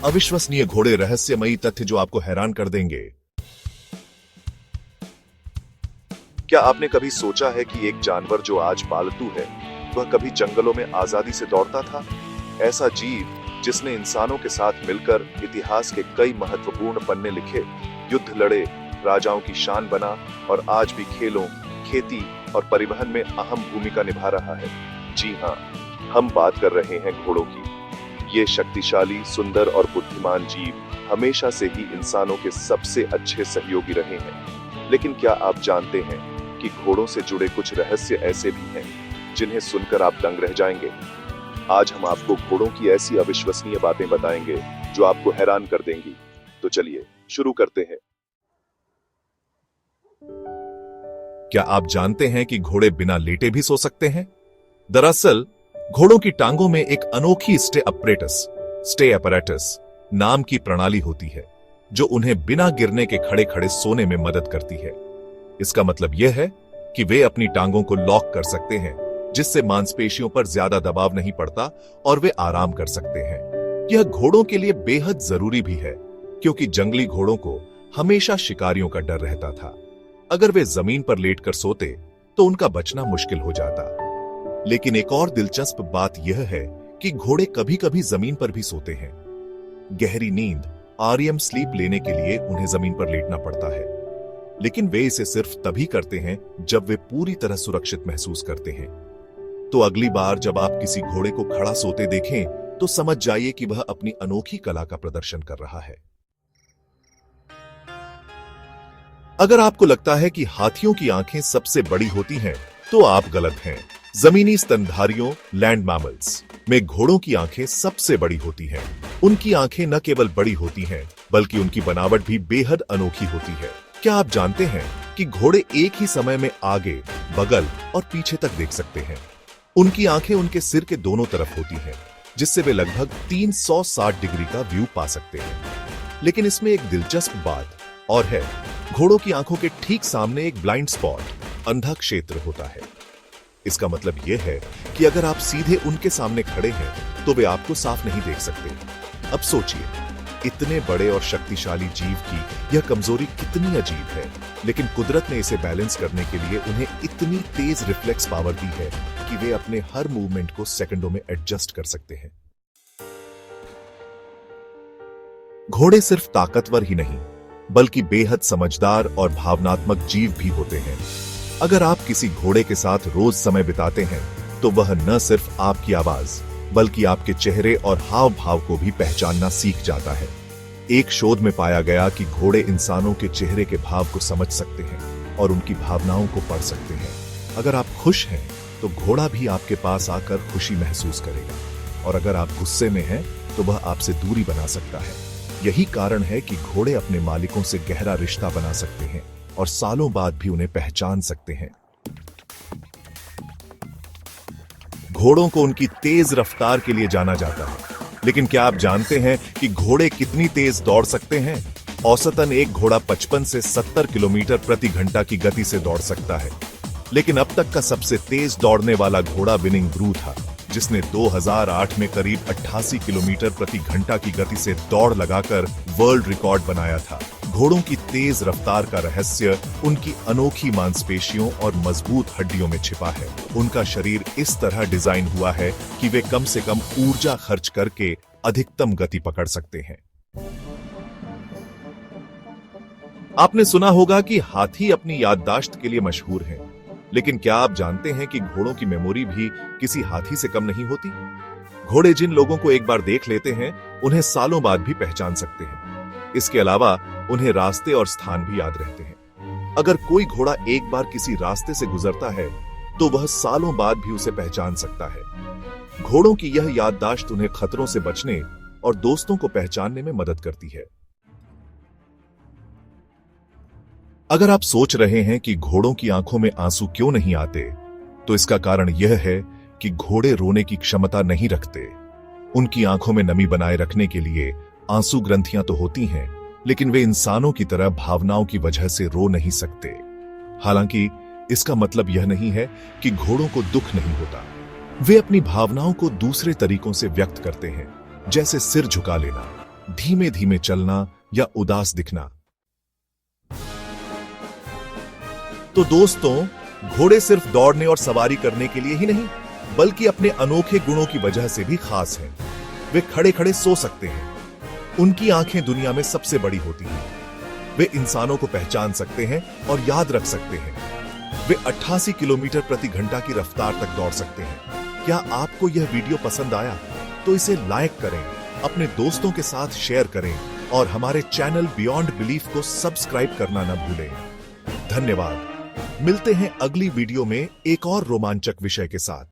अविश्वसनीय घोड़े, रहस्यमयी तथ्य जो आपको हैरान कर देंगे। क्या आपने कभी सोचा है कि एक जानवर जो आज पालतू है, वह कभी जंगलों में आजादी से दौड़ता था? ऐसा जीव जिसने इंसानों के साथ मिलकर इतिहास के कई महत्वपूर्ण पन्ने लिखे, युद्ध लड़े, राजाओं की शान बना और आज भी खेलों, खेती और परिवहन में अहम भूमिका निभा रहा है। जी हाँ, हम बात कर रहे हैं घोड़ों की। ये शक्तिशाली, सुंदर और बुद्धिमान जीव हमेशा से ही इंसानों के सबसे अच्छे सहयोगी रहे हैं। लेकिन क्या आप जानते हैं कि घोड़ों से जुड़े कुछ रहस्य ऐसे भी हैं जिन्हें सुनकर आप दंग रह जाएंगे? आज हम आपको घोड़ों की ऐसी अविश्वसनीय बातें बताएंगे जो आपको हैरान कर देंगी। तो चलिए शुरू करते हैं। क्या आप जानते हैं कि घोड़े बिना लेटे भी सो सकते हैं? दरअसल घोड़ों की टांगों में एक अनोखी स्टे अपैरेटस नाम की प्रणाली होती है जो उन्हें बिना गिरने के खड़े खड़े सोने में मदद करती है। इसका मतलब यह है कि वे अपनी टांगों को लॉक कर सकते हैं, जिससे मांसपेशियों पर ज्यादा दबाव नहीं पड़ता और वे आराम कर सकते हैं। यह घोड़ों के लिए बेहद जरूरी भी है, क्योंकि जंगली घोड़ों को हमेशा शिकारियों का डर रहता था। अगर वे जमीन पर लेटकर सोते तो उनका बचना मुश्किल हो जाता। लेकिन एक और दिलचस्प बात यह है कि घोड़े कभी कभी जमीन पर भी सोते हैं। गहरी नींद, REM स्लीप लेने के लिए उन्हें जमीन पर लेटना पड़ता है, लेकिन वे इसे सिर्फ तभी करते हैं जब वे पूरी तरह सुरक्षित महसूस करते हैं। तो अगली बार जब आप किसी घोड़े को खड़ा सोते देखें तो समझ जाइए कि वह अपनी अनोखी कला का प्रदर्शन कर रहा है। अगर आपको लगता है कि हाथियों की आंखें सबसे बड़ी होती हैं, तो आप गलत हैं। जमीनी स्तनधारियों लैंड मैमल्स में घोड़ों की आंखें सबसे बड़ी होती हैं। उनकी आंखें न केवल बड़ी होती हैं, बल्कि उनकी बनावट भी बेहद अनोखी होती है। क्या आप जानते हैं कि घोड़े एक ही समय में आगे, बगल और पीछे तक देख सकते हैं? उनकी आंखें उनके सिर के दोनों तरफ होती हैं, जिससे वे लगभग 360 डिग्री का व्यू पा सकते हैं। लेकिन इसमें एक दिलचस्प बात और है। घोड़ों की आंखों के ठीक सामने एक ब्लाइंड स्पॉट, अंधा क्षेत्र होता है। इसका मतलब यह है कि अगर आप सीधे उनके सामने खड़े हैं तो वे आपको साफ नहीं देख सकते। अब सोचिए, इतने बड़े और शक्तिशाली जीव की यह कमजोरी कितनी अजीब है, लेकिन कुदरत ने इसे बैलेंस करने के लिए उन्हें इतनी तेज रिफ्लेक्स पावर दी है कि वे अपने हर मूवमेंट को सेकंडों में एडजस्ट कर सकते हैं। घोड़े सिर्फ ताकतवर ही नहीं, बल्कि बेहद समझदार और भावनात्मक जीव भी होते हैं। अगर आप किसी घोड़े के साथ रोज समय बिताते हैं तो वह न सिर्फ आपकी आवाज, बल्कि आपके चेहरे और हाव भाव को भी पहचानना सीख जाता है। एक शोध में पाया गया कि घोड़े इंसानों के चेहरे के भाव को समझ सकते हैं और उनकी भावनाओं को पढ़ सकते हैं। अगर आप खुश हैं तो घोड़ा भी आपके पास आकर खुशी महसूस करेगा, और अगर आप गुस्से में हैं तो वह आपसे दूरी बना सकता है। यही कारण है कि घोड़े अपने मालिकों से गहरा रिश्ता बना सकते हैं और सालों बाद भी उन्हें पहचान सकते हैं। घोड़ों को उनकी तेज रफ्तार के लिए जाना जाता है, लेकिन क्या आप जानते हैं कि घोड़े कितनी तेज दौड़ सकते हैं? औसतन एक घोड़ा 55 से 70 किलोमीटर प्रति घंटा की गति से दौड़ सकता है। लेकिन अब तक का सबसे तेज दौड़ने वाला घोड़ा विनिंग ब्रू था, जिसने 2008 में करीब 88 किलोमीटर प्रति घंटा की गति से दौड़ लगाकर वर्ल्ड रिकॉर्ड बनाया था। घोड़ों की तेज रफ्तार का रहस्य उनकी अनोखी मांसपेशियों और मजबूत हड्डियों में छिपा है। उनका शरीर इस तरह डिजाइन हुआ है कि वे कम से कम ऊर्जा खर्च करके अधिकतम गति पकड़ सकते हैं। आपने सुना होगा कि हाथी अपनी याददाश्त के लिए मशहूर हैं, लेकिन क्या आप जानते हैं कि घोड़ों की मेमोरी भी किसी हाथी से कम नहीं होती? घोड़े जिन लोगों को एक बार देख लेते हैं, उन्हें सालों बाद भी पहचान सकते हैं। इसके अलावा उन्हें रास्ते और स्थान भी याद रहते हैं। अगर कोई घोड़ा एक बार किसी रास्ते से गुजरता है तो वह सालों बाद भी उसे पहचान सकता है। घोड़ों की यह याददाश्त उन्हें खतरों से बचने और दोस्तों को पहचानने में मदद करती है। अगर आप सोच रहे हैं कि घोड़ों की आंखों में आंसू क्यों नहीं आते, तो इसका कारण यह है कि घोड़े रोने की क्षमता नहीं रखते। उनकी आंखों में नमी बनाए रखने के लिए आंसू ग्रंथियां तो होती हैं, लेकिन वे इंसानों की तरह भावनाओं की वजह से रो नहीं सकते। हालांकि इसका मतलब यह नहीं है कि घोड़ों को दुख नहीं होता। वे अपनी भावनाओं को दूसरे तरीकों से व्यक्त करते हैं, जैसे सिर झुका लेना, धीमे धीमे चलना या उदास दिखना। तो दोस्तों, घोड़े सिर्फ दौड़ने और सवारी करने के लिए ही नहीं, बल्कि अपने अनोखे गुणों की वजह से भी खास हैं। वे खड़े खड़े सो सकते हैं, उनकी आंखें दुनिया में सबसे बड़ी होती हैं, वे इंसानों को पहचान सकते हैं और याद रख सकते हैं, वे 88 किलोमीटर प्रति घंटा की रफ्तार तक दौड़ सकते हैं। क्या आपको यह वीडियो पसंद आया तो इसे लाइक करें, अपने दोस्तों के साथ शेयर करें और हमारे चैनल बियॉन्ड बिलीफ को सब्सक्राइब करना न भूलें। धन्यवाद। मिलते हैं अगली वीडियो में एक और रोमांचक विषय के साथ।